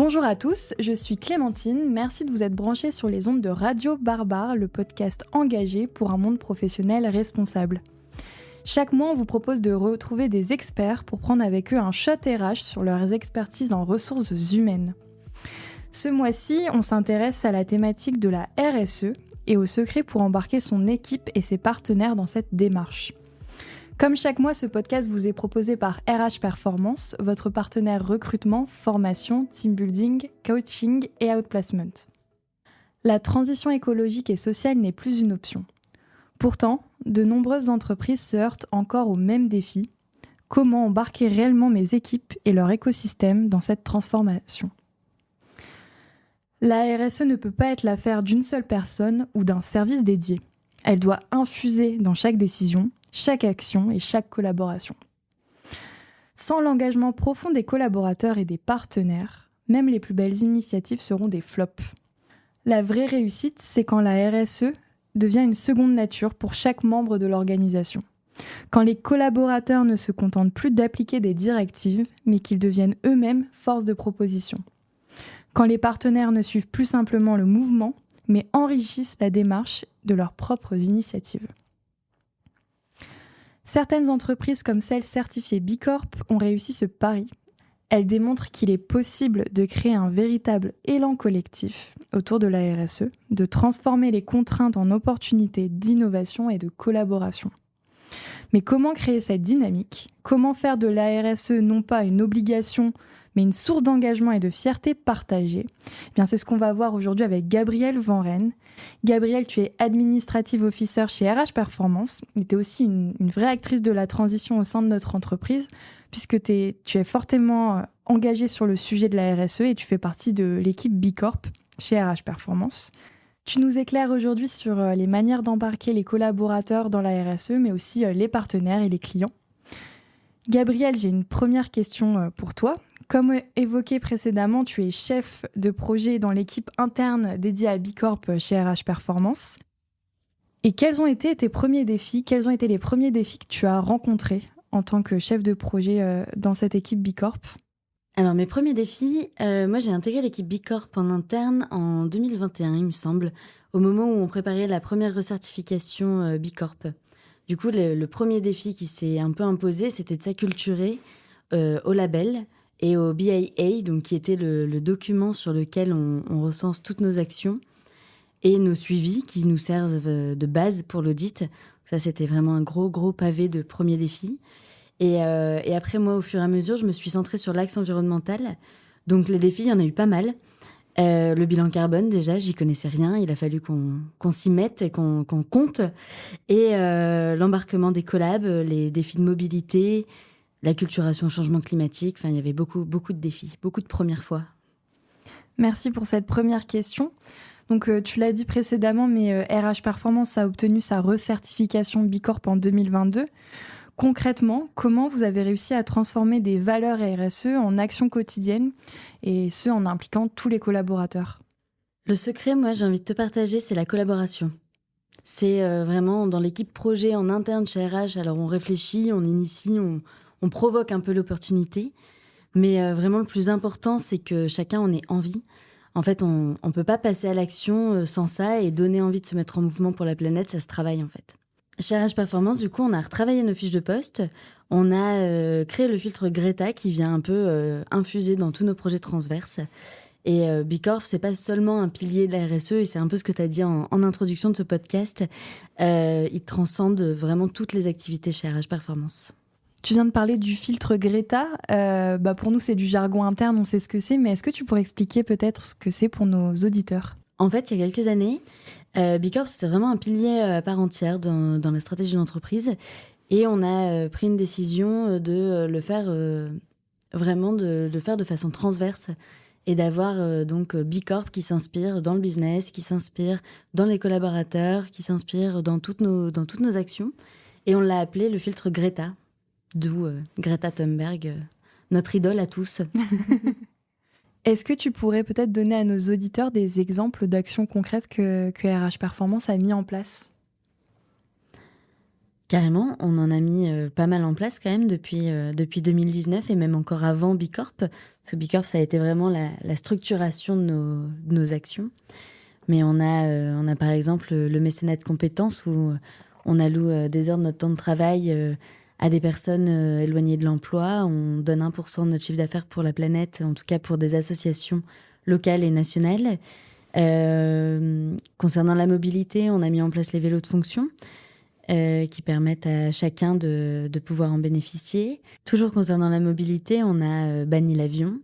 Bonjour à tous, je suis Clémentine, merci de vous être branchés sur les ondes de Radio Barbare, le podcast engagé pour un monde professionnel responsable. Chaque mois, on vous propose de retrouver des experts pour prendre avec eux un shot RH sur leurs expertises en ressources humaines. Ce mois-ci, on s'intéresse à la thématique de la RSE et aux secrets pour embarquer son équipe et ses partenaires dans cette démarche. Comme chaque mois, ce podcast vous est proposé par RH Performance, votre partenaire recrutement, formation, team building, coaching et outplacement. La transition écologique et sociale n'est plus une option. Pourtant, de nombreuses entreprises se heurtent encore au même défi. Comment embarquer réellement mes équipes et leur écosystème dans cette transformation ? La RSE ne peut pas être l'affaire d'une seule personne ou d'un service dédié. Elle doit infuser dans chaque décision, chaque action et chaque collaboration. Sans l'engagement profond des collaborateurs et des partenaires, même les plus belles initiatives seront des flops. La vraie réussite, c'est quand la RSE devient une seconde nature pour chaque membre de l'organisation. Quand les collaborateurs ne se contentent plus d'appliquer des directives, mais qu'ils deviennent eux-mêmes force de proposition. Quand les partenaires ne suivent plus simplement le mouvement, mais enrichissent la démarche de leurs propres initiatives. Certaines entreprises comme celle certifiée B Corp ont réussi ce pari. Elles démontrent qu'il est possible de créer un véritable élan collectif autour de la RSE, de transformer les contraintes en opportunités d'innovation et de collaboration. Mais comment créer cette dynamique ? Comment faire de la RSE non pas une obligation, mais une source d'engagement et de fierté partagée ? Eh bien, c'est ce qu'on va voir aujourd'hui avec Gabrielle Van Rijn. Gabrielle, tu es Administrative Officer chez RH Performance. Tu es aussi une vraie actrice de la transition au sein de notre entreprise, puisque tu es fortement engagée sur le sujet de la RSE et tu fais partie de l'équipe B Corp chez RH Performance. Tu nous éclaires aujourd'hui sur les manières d'embarquer les collaborateurs dans la RSE, mais aussi les partenaires et les clients. Gabrielle, j'ai une première question pour toi. Comme évoqué précédemment, tu es chef de projet dans l'équipe interne dédiée à B Corp chez RH Performance. Et quels ont été tes premiers défis ? Quels ont été les premiers défis que tu as rencontrés en tant que chef de projet dans cette équipe B Corp ? Alors, mes premiers défis, moi j'ai intégré l'équipe B Corp en interne en 2021, il me semble, au moment où on préparait la première recertification B Corp. Du coup, le premier défi qui s'est un peu imposé, c'était de s'acculturer au label et au BIA, donc qui était le document sur lequel on recense toutes nos actions et nos suivis qui nous servent de base pour l'audit. Ça, c'était vraiment un gros pavé de premier défi. Et après, moi, au fur et à mesure, je me suis centrée sur l'axe environnemental. Donc, les défis, il y en a eu pas mal. Le bilan carbone, déjà, j'y connaissais rien. Il a fallu qu'on s'y mette et qu'on compte. Et l'embarquement des collabs, les défis de mobilité, l'acculturation au changement climatique. Enfin, il y avait beaucoup de défis, beaucoup de premières fois. Merci pour cette première question. Donc, tu l'as dit précédemment, mais RH Performance a obtenu sa recertification B Corp en 2022. Concrètement, comment vous avez réussi à transformer des valeurs RSE en actions quotidiennes, et ce, en impliquant tous les collaborateurs ? Le secret, moi, j'ai envie de te partager, c'est la collaboration. C'est vraiment dans l'équipe projet en interne chez RH. Alors, on réfléchit, on initie, on provoque un peu l'opportunité. Mais vraiment, le plus important, c'est que chacun en ait envie. En fait, on ne peut pas passer à l'action sans ça, et donner envie de se mettre en mouvement pour la planète, ça se travaille en fait. Chez RH Performance, du coup, on a retravaillé nos fiches de poste. On a créé le filtre Greta qui vient un peu infuser dans tous nos projets transverses. Et B Corp, c'est pas seulement un pilier de la RSE, et c'est un peu ce que tu as dit en introduction de ce podcast. Il transcende vraiment toutes les activités chez RH Performance. Tu viens de parler du filtre Greta. Pour nous, c'est du jargon interne, on sait ce que c'est, mais est-ce que tu pourrais expliquer peut-être ce que c'est pour nos auditeurs ? En fait, il y a quelques années, B Corp, c'était vraiment un pilier à part entière dans la stratégie d'une entreprise. Et on a pris une décision de le faire vraiment de faire de façon transverse et d'avoir donc B Corp qui s'inspire dans le business, qui s'inspire dans les collaborateurs, qui s'inspire dans toutes nos actions. Et on l'a appelé le filtre Greta, d'où Greta Thunberg, notre idole à tous. Est-ce que tu pourrais peut-être donner à nos auditeurs des exemples d'actions concrètes que RH Performance a mis en place ? Carrément, on en a mis pas mal en place quand même depuis 2019 et même encore avant Bicorp. Parce que Bicorp, ça a été vraiment la structuration de nos actions. Mais on a par exemple le mécénat de compétences où on alloue des heures de notre temps de travail à des personnes éloignées de l'emploi. On donne 1% de notre chiffre d'affaires pour la planète, en tout cas pour des associations locales et nationales. Concernant la mobilité, on a mis en place les vélos de fonction qui permettent à chacun de pouvoir en bénéficier. Toujours concernant la mobilité, on a banni l'avion.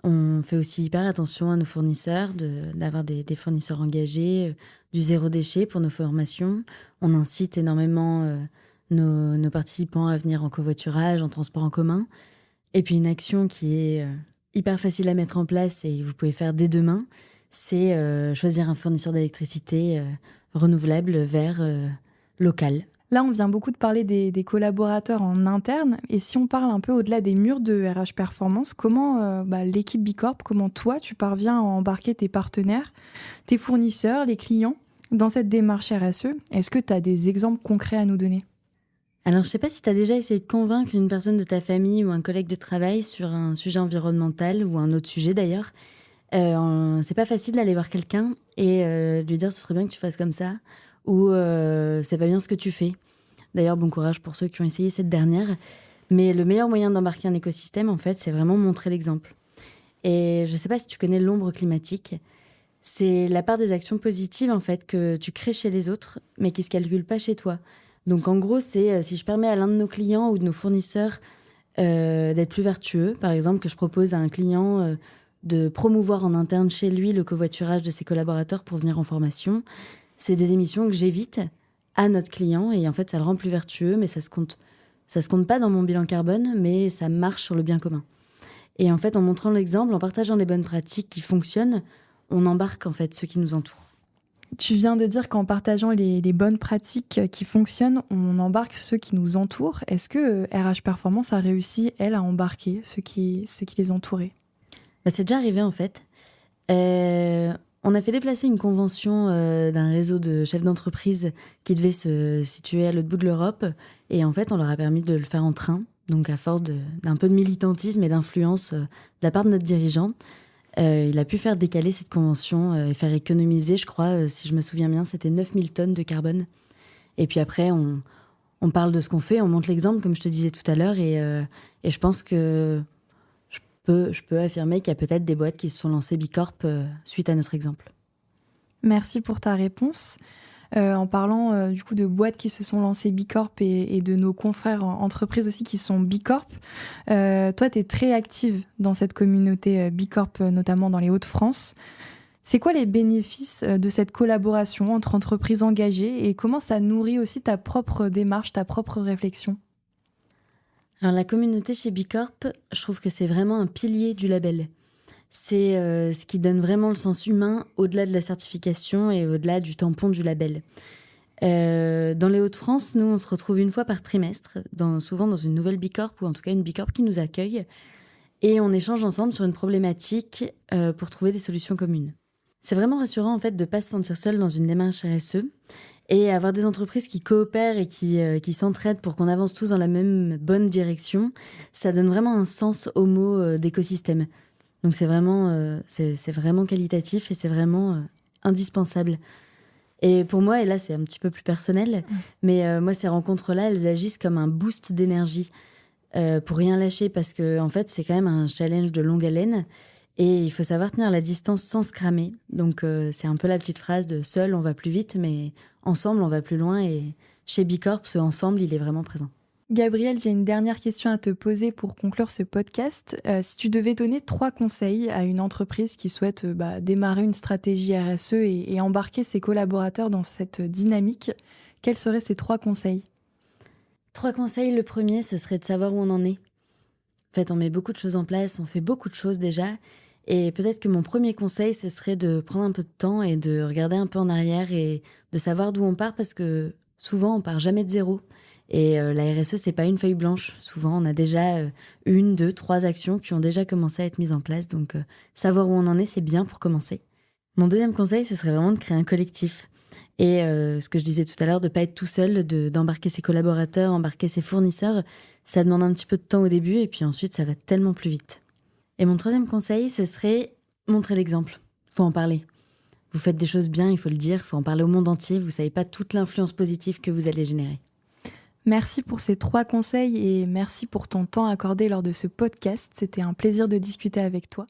On fait aussi hyper attention à nos fournisseurs, d'avoir des fournisseurs engagés, du zéro déchet pour nos formations. On incite énormément nos participants à venir en covoiturage, en transport en commun. Et puis une action qui est hyper facile à mettre en place et que vous pouvez faire dès demain, c'est choisir un fournisseur d'électricité renouvelable, vert, local. Là, on vient beaucoup de parler des collaborateurs en interne. Et si on parle un peu au-delà des murs de RH Performance, comment l'équipe Bicorp, comment toi, tu parviens à embarquer tes partenaires, tes fournisseurs, les clients dans cette démarche RSE? Est-ce que tu as des exemples concrets à nous donner? Alors, je ne sais pas si tu as déjà essayé de convaincre une personne de ta famille ou un collègue de travail sur un sujet environnemental ou un autre sujet d'ailleurs. C'est pas facile d'aller voir quelqu'un et lui dire « ce serait bien que tu fasses comme ça » ou c'est pas bien ce que tu fais. D'ailleurs, bon courage pour ceux qui ont essayé cette dernière. Mais le meilleur moyen d'embarquer un écosystème, en fait, c'est vraiment montrer l'exemple. Et je sais pas si tu connais l'ombre climatique. C'est la part des actions positives, en fait, que tu crées chez les autres, mais qui se calculent pas chez toi. Donc, en gros, c'est si je permets à l'un de nos clients ou de nos fournisseurs d'être plus vertueux, par exemple, que je propose à un client de promouvoir en interne chez lui le covoiturage de ses collaborateurs pour venir en formation, c'est des émissions que j'évite à notre client et en fait, ça le rend plus vertueux, mais ça se compte pas dans mon bilan carbone, mais ça marche sur le bien commun. Et en fait, en montrant l'exemple, en partageant les bonnes pratiques qui fonctionnent, on embarque en fait ceux qui nous entourent. Tu viens de dire qu'en partageant les bonnes pratiques qui fonctionnent, on embarque ceux qui nous entourent. Est-ce que RH Performance a réussi, elle, à embarquer ceux qui les entouraient? C'est déjà arrivé en fait. On a fait déplacer une convention d'un réseau de chefs d'entreprise qui devait se situer à l'autre bout de l'Europe. Et en fait, on leur a permis de le faire en train. Donc, à force d'un peu de militantisme et d'influence de la part de notre dirigeant, il a pu faire décaler cette convention et faire économiser, je crois, si je me souviens bien, c'était 9000 tonnes de carbone. Et puis après, on parle de ce qu'on fait, on montre l'exemple, comme je te disais tout à l'heure. Et je pense que je peux affirmer qu'il y a peut-être des boîtes qui se sont lancées Bicorp suite à notre exemple. Merci pour ta réponse. En parlant du coup de boîtes qui se sont lancées Bicorp et de nos confrères en entreprises aussi qui sont Bicorp, toi, tu es très active dans cette communauté Bicorp, notamment dans les Hauts-de-France. C'est quoi les bénéfices de cette collaboration entre entreprises engagées et comment ça nourrit aussi ta propre démarche, ta propre réflexion? Alors, la communauté chez Bicorp, je trouve que c'est vraiment un pilier du label. C'est ce qui donne vraiment le sens humain au-delà de la certification et au-delà du tampon du label. Dans les Hauts-de-France, nous, on se retrouve une fois par trimestre, souvent dans une nouvelle Bicorp ou en tout cas une Bicorp qui nous accueille. Et on échange ensemble sur une problématique pour trouver des solutions communes. C'est vraiment rassurant en fait de ne pas se sentir seul dans une démarche RSE. Et avoir des entreprises qui coopèrent et qui s'entraident pour qu'on avance tous dans la même bonne direction, ça donne vraiment un sens au mot d'écosystème. Donc c'est vraiment qualitatif et c'est vraiment indispensable. Et pour moi, et là c'est un petit peu plus personnel, mais moi ces rencontres-là, elles agissent comme un boost d'énergie pour rien lâcher parce que en fait c'est quand même un challenge de longue haleine. Et il faut savoir tenir la distance sans se cramer. Donc, c'est un peu la petite phrase de « seul, on va plus vite, mais ensemble, on va plus loin ». Et chez Bicorp, ce « ensemble », il est vraiment présent. Gabrielle, j'ai une dernière question à te poser pour conclure ce podcast. Si tu devais donner 3 conseils à une entreprise qui souhaite démarrer une stratégie RSE et embarquer ses collaborateurs dans cette dynamique, quels seraient ces 3 conseils? 3 conseils. Le premier, ce serait de savoir où on en est. En fait, on met beaucoup de choses en place, on fait beaucoup de choses déjà. Et peut-être que mon premier conseil, ce serait de prendre un peu de temps et de regarder un peu en arrière et de savoir d'où on part parce que souvent, on part jamais de zéro. Et la RSE, c'est pas une feuille blanche. Souvent, on a déjà 1, 2, 3 actions qui ont déjà commencé à être mises en place. Donc, savoir où on en est, c'est bien pour commencer. Mon deuxième conseil, ce serait vraiment de créer un collectif. Et ce que je disais tout à l'heure, de ne pas être tout seul, d'embarquer ses collaborateurs, embarquer ses fournisseurs, ça demande un petit peu de temps au début et puis ensuite, ça va tellement plus vite. Et mon troisième conseil, ce serait montrer l'exemple. Il faut en parler. Vous faites des choses bien, il faut le dire, il faut en parler au monde entier. Vous ne savez pas toute l'influence positive que vous allez générer. Merci pour ces 3 conseils et merci pour ton temps accordé lors de ce podcast. C'était un plaisir de discuter avec toi.